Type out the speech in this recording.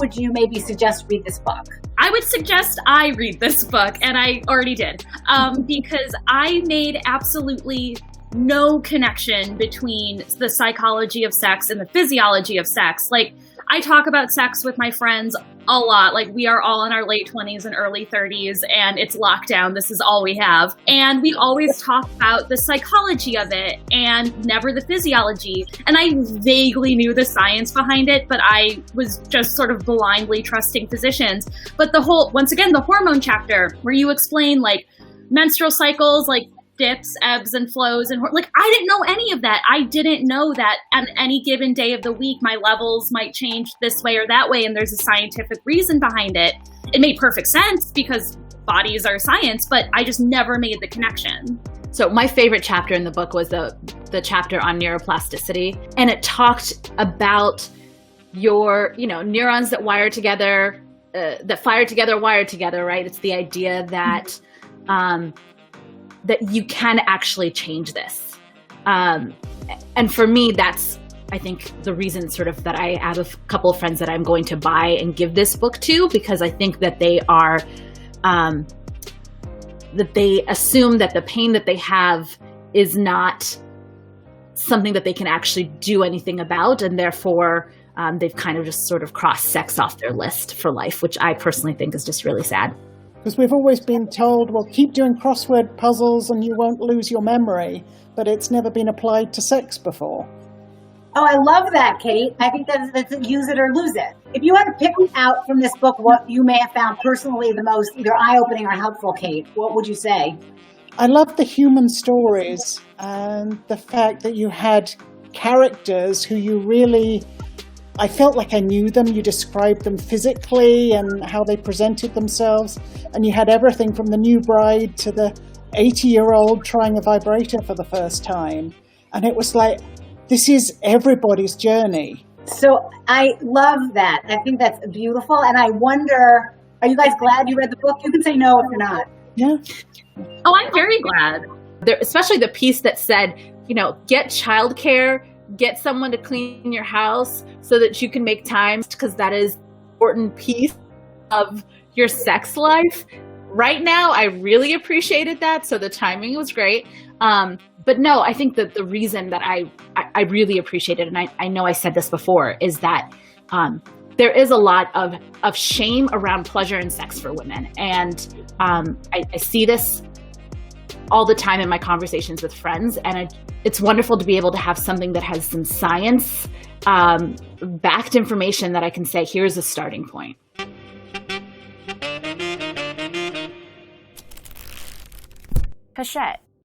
would you maybe suggest read this book? I would suggest I read this book, and I already did, because I made absolutely no connection between the psychology of sex and the physiology of sex. Like, I talk about sex with my friends a lot. Like, we are all in our late 20s and early 30s, and it's lockdown. This is all we have. And we always talk about the psychology of it and never the physiology. And I vaguely knew the science behind it, but I was just sort of blindly trusting physicians. But once again, the hormone chapter where you explain like menstrual cycles, like dips, ebbs and flows, and I didn't know any of that. I didn't know that on any given day of the week, my levels might change this way or that way, and there's a scientific reason behind it. It made perfect sense because bodies are science, but I just never made the connection. So my favorite chapter in the book was the chapter on neuroplasticity, and it talked about your, neurons that wire together, that fire together, wire together, right? It's the idea that that you can actually change this. And for me, that's, I think, the reason sort of that I have a couple of friends that I'm going to buy and give this book to, because I think that they are, that they assume that the pain that they have is not something that they can actually do anything about. And therefore, they've kind of just sort of crossed sex off their list for life, which I personally think is just really sad. Because we've always been told, well, keep doing crossword puzzles and you won't lose your memory, but it's never been applied to sex before. Oh, I love that, Kate. I think that's use it or lose it. If you had to pick out from this book what you may have found personally the most either eye-opening or helpful, Kate, what would you say? I love the human stories and the fact that you had characters who you really... I felt like I knew them. You described them physically and how they presented themselves. And you had everything from the new bride to the 80-year-old trying a vibrator for the first time. And it was like, this is everybody's journey. So I love that. I think that's beautiful. And I wonder, are you guys glad you read the book? You can say no if you're not. Yeah. Oh, I'm very glad. Especially the piece that said, get childcare, get someone to clean your house so that you can make time, because that is an important piece of your sex life. Right now, I really appreciated that. So the timing was great. But no, I think that the reason that I really appreciate it, and I know I said this before, is that there is a lot of shame around pleasure and sex for women. And I see this all the time in my conversations with friends. And it's wonderful to be able to have something that has some science backed information that I can say, here's a starting point. Hachette.